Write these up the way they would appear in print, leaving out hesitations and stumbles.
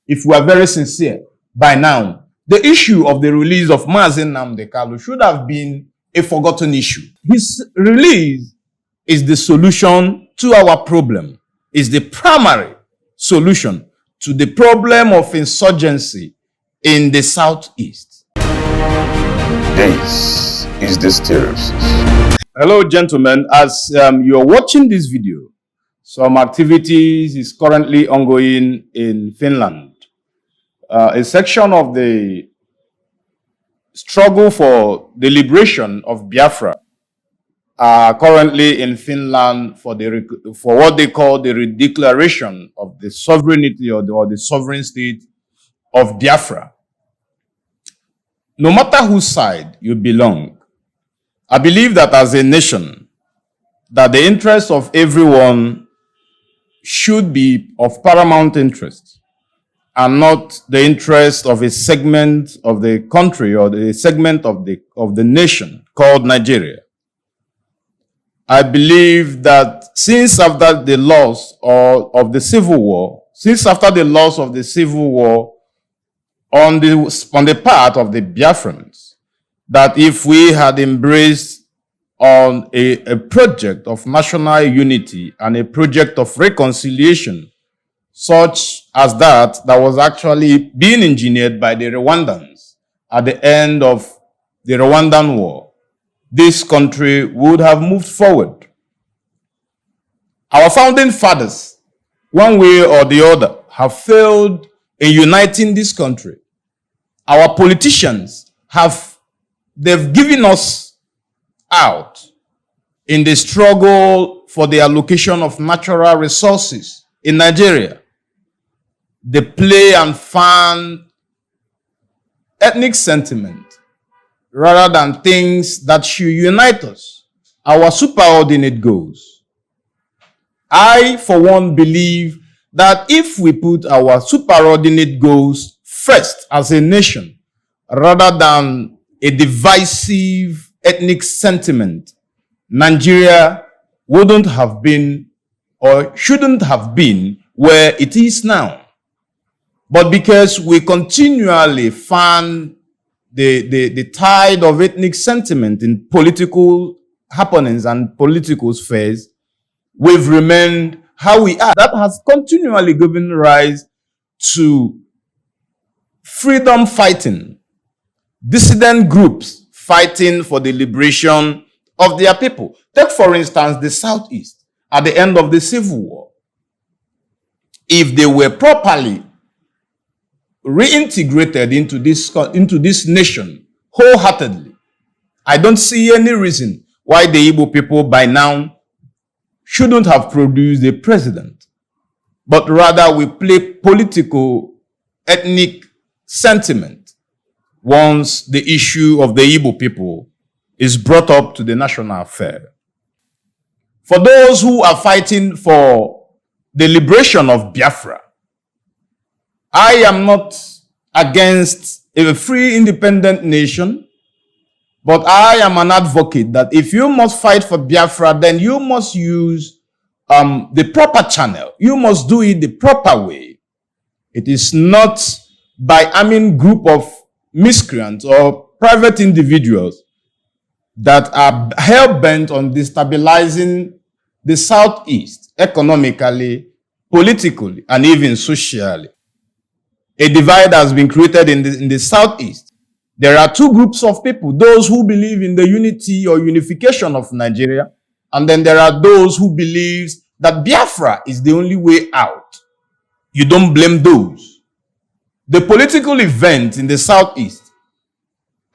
if we are very sincere, by now, the issue of the release of Mazi Nnamdi should have been a forgotten issue. His release is the solution to our problem, is the primary solution to the problem of insurgency in the southeast. This is the Stereosis. Hello, gentlemen. As you're watching this video, some activities is currently ongoing in Finland. A section of the struggle for the liberation of Biafra are currently in Finland for what they call the redeclaration of the sovereignty or the sovereign state of Biafra. No matter whose side you belong, I believe that as a nation, that the interests of everyone should be of paramount interest and not the interest of a segment of the country or the segment of the nation called Nigeria. I believe that since after the loss of the Civil War, on the part of the Biafrans, that if we had embraced on a project of national unity and a project of reconciliation, such as that was actually being engineered by the Rwandans at the end of the Rwandan War, this country would have moved forward. Our founding fathers, one way or the other, have failed in uniting this country. Our politicians they've given us out in the struggle for the allocation of natural resources in Nigeria. They play and fan ethnic sentiment rather than things that should unite us, our superordinate goals. I, for one, believe that if we put our superordinate goals first as a nation, rather than a divisive ethnic sentiment, Nigeria wouldn't have been or shouldn't have been where it is now. But because we continually fan the tide of ethnic sentiment in political happenings and political spheres, we've remained how we are. That has continually given rise to freedom fighting, dissident groups fighting for the liberation of their people. Take, for instance, the Southeast at the end of the Civil War. If they were properly reintegrated into this nation wholeheartedly, I don't see any reason why the Igbo people by now shouldn't have produced a president. But rather we play political, ethnic sentiment once the issue of the Igbo people is brought up to the national affair. For those who are fighting for the liberation of Biafra, I am not against a free independent nation, but I am an advocate that if you must fight for Biafra, then you must use the proper channel. You must do it the proper way. It is not by arming group of miscreants or private individuals that are hell-bent on destabilizing the Southeast economically, politically, and even socially. A divide has been created in the Southeast. There are two groups of people, those who believe in the unity or unification of Nigeria, and then there are those who believe that Biafra is the only way out. You don't blame those. The political event in the Southeast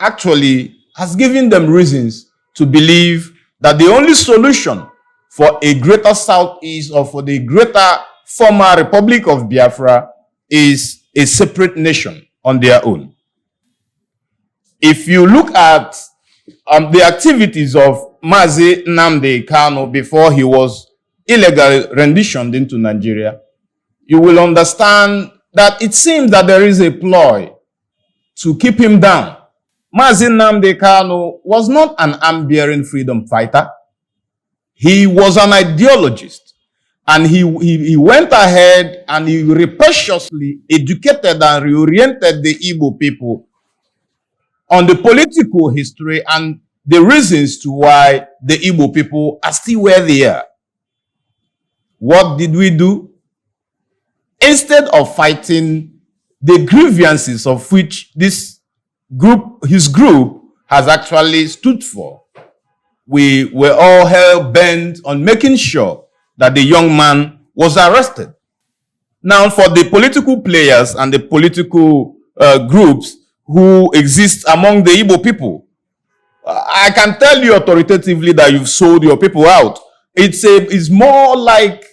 actually has given them reasons to believe that the only solution for a greater Southeast or for the greater former Republic of Biafra is a separate nation on their own. If you look at the activities of Mazi Nnamdi before he was illegally renditioned into Nigeria, you will understand that it seems that there is a ploy to keep him down. Mazi Nnamdi was not an arm-bearing freedom fighter. He was an ideologist. And he went ahead and he rapaciously educated and reoriented the Igbo people on the political history and the reasons to why the Igbo people are still where they are. What did we do? Instead of fighting the grievances of which his group has actually stood for, we were all hell-bent on making sure that the young man was arrested. Now, for the political players and the political groups who exist among the Igbo people, I can tell you authoritatively that you've sold your people out. It's more like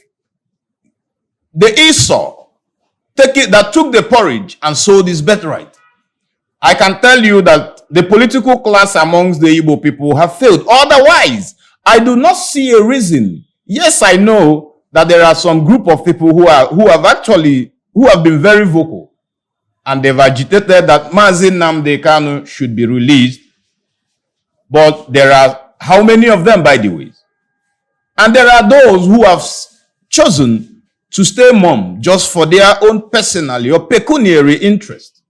the Esau that took the porridge and sold his birthright. I can tell you that the political class amongst the Igbo people have failed. Otherwise, I do not see a reason. Yes, I know that there are some group of people who have been very vocal, and they've agitated that Nnamdi Kanu should be released. But there are how many of them, by the way? And there are those who have chosen to stay mum just for their own personal or pecuniary interest.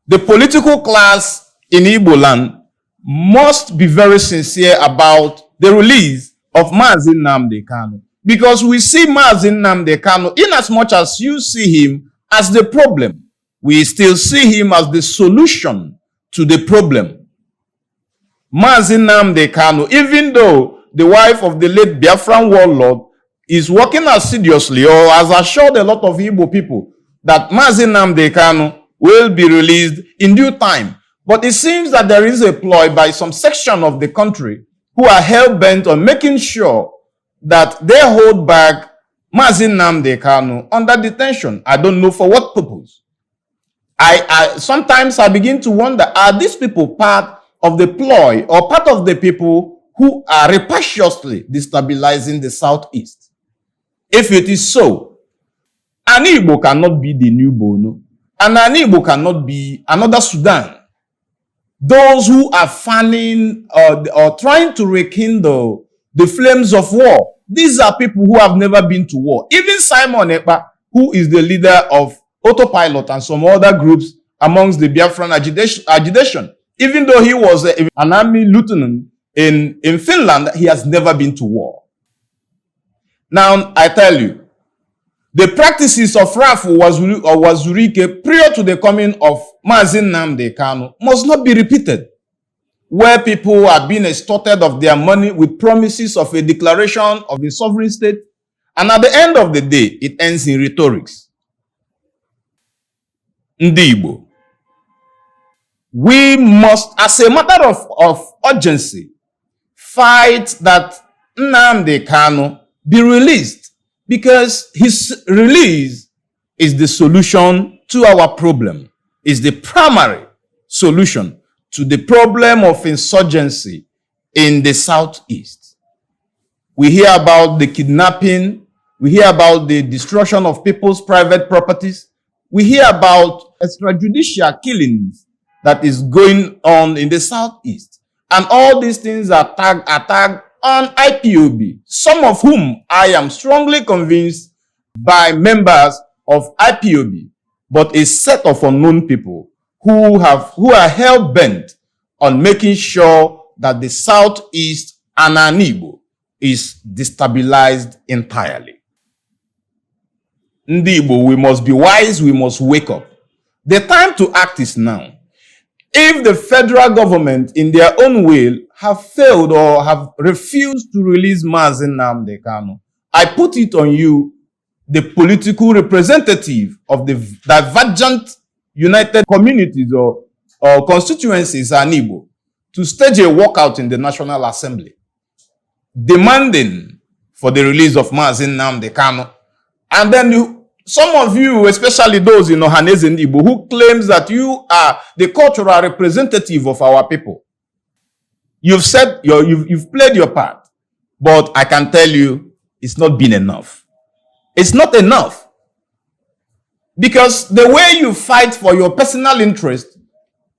The political class in Igbo land must be very sincere about the release of Nnamdi Kanu, because we see Nnamdi Kanu, in as much as you see him as the problem, we still see him as the solution to the problem. Nnamdi Kanu, even though the wife of the late Biafran warlord is working assiduously, or has assured a lot of Igbo people that Nnamdi Kanu will be released in due time. But it seems that there is a ploy by some section of the country who are hell-bent on making sure that they hold back Nnamdi Kanu under detention. I don't know for what purpose. Sometimes I begin to wonder, are these people part of the ploy or part of the people who are rapaciously destabilizing the Southeast? If it is so, an Igbo cannot be the new Bono, and an Igbo cannot be another Sudan. Those who are fanning or trying to rekindle the flames of war, these are people who have never been to war. Even Simon Ekpa, who is the leader of Autopilot and some other groups amongst the Biafran agitation, even though he was an army lieutenant in Finland, he has never been to war. Now, I tell you, the practices of Rafu or Wazurike prior to the coming of Nnamdi Kanu must not be repeated, where people are being extorted of their money with promises of a declaration of a sovereign state, and at the end of the day, it ends in rhetorics. Ndị Igbo, we must, as a matter of urgency, fight that Nnamdi Kanu be released, because his release is the solution to our problem, is the primary solution to the problem of insurgency in the Southeast. We hear about the kidnapping, we hear about the destruction of people's private properties, we hear about extrajudicial killings that is going on in the Southeast. And all these things are tagged on IPOB, some of whom I am strongly convinced by members of IPOB, but a set of unknown people who are hell-bent on making sure that the Southeast and Igbo is destabilized entirely. Ndị Igbo, we must be wise, we must wake up. The time to act is now. If the federal government, in their own will, have failed or have refused to release Nnamdi Kanu, I put it on you, the political representative of the divergent united communities or constituencies in Igbo, to stage a walkout in the National Assembly, demanding for the release of Nnamdi Kanu. And then some of you, especially those in Ohanese and Igbo, who claims that you are the cultural representative of our people. You've said, you've played your part, but I can tell you, it's not been enough. It's not enough. Because the way you fight for your personal interest,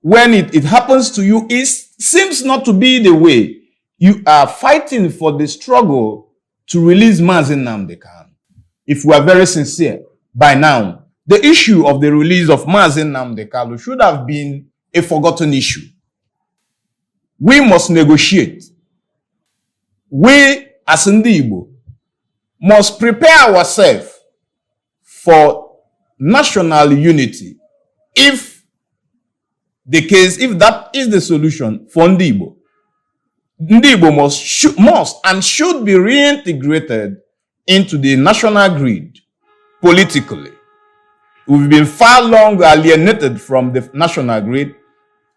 when it happens to you, seems not to be the way. You are fighting for the struggle to release Nnamdi. If we are very sincere, by now, the issue of the release of Nnamdi should have been a forgotten issue. We must negotiate. We, as Igbo, must prepare ourselves for national unity if that is the solution for Igbo. Igbo must and should be reintegrated into the national grid politically. We've been far long alienated from the national grid.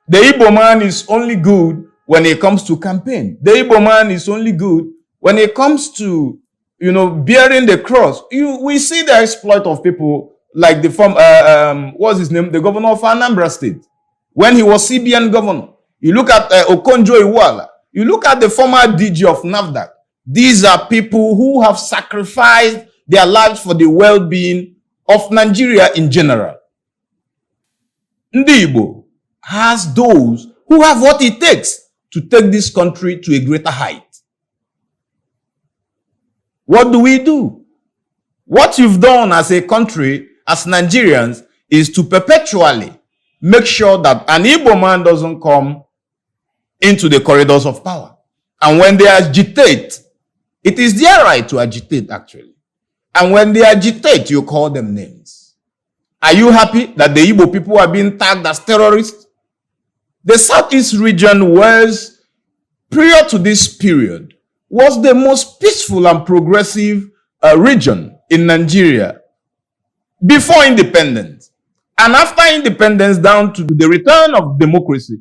The Igbo man is only good when it comes to campaign. The Igbo man is only good when it comes to, bearing the cross. We see the exploit of people like what's his name? The governor of Anambra State. When he was CBN governor. You look at Okonjo-Iweala. You look at the former DG of Nnamdi. These are people who have sacrificed their lives for the well-being of Nigeria in general. Ndị Igbo has those who have what it takes to take this country to a greater height. What do? What you've done as a country, as Nigerians, is to perpetually make sure that an Igbo man doesn't come into the corridors of power. And when they agitate, it is their right to agitate, actually. And when they agitate, you call them names. Are you happy that the Igbo people are being tagged as terrorists? The Southeast region was, prior to this period, was the most peaceful and progressive region in Nigeria before independence. And after independence, down to the return of democracy,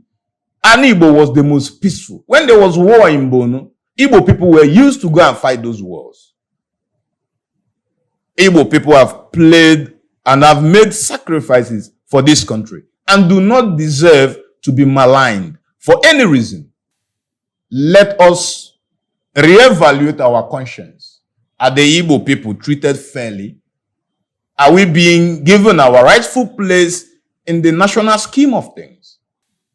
Igbo was the most peaceful. When there was war in Bono, Igbo people were used to go and fight those wars. Igbo people have played and have made sacrifices for this country and do not deserve to be maligned for any reason. Let us reevaluate our conscience. Are the Igbo people treated fairly? Are we being given our rightful place in the national scheme of things?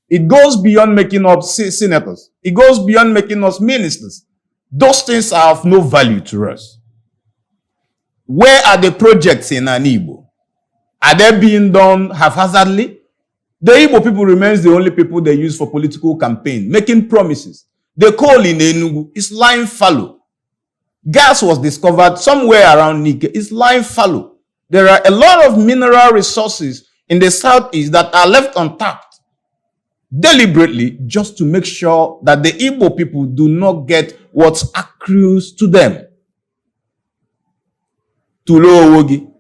It goes beyond making us senators. It goes beyond making us ministers. Those things are of no value to us. Where are the projects in an Igbo? Are they being done haphazardly? The Igbo people remains the only people they use for political campaign, making promises. The coal in Enugu is lying fallow. Gas was discovered somewhere around Nike. It's lying fallow. There are a lot of mineral resources in the southeast that are left untapped deliberately just to make sure that the Igbo people do not get what accrues to them. Tulo Owogi,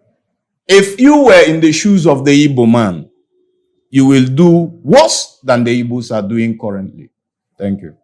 if you were in the shoes of the Igbo man, you will do worse than the Igbos are doing currently. Thank you.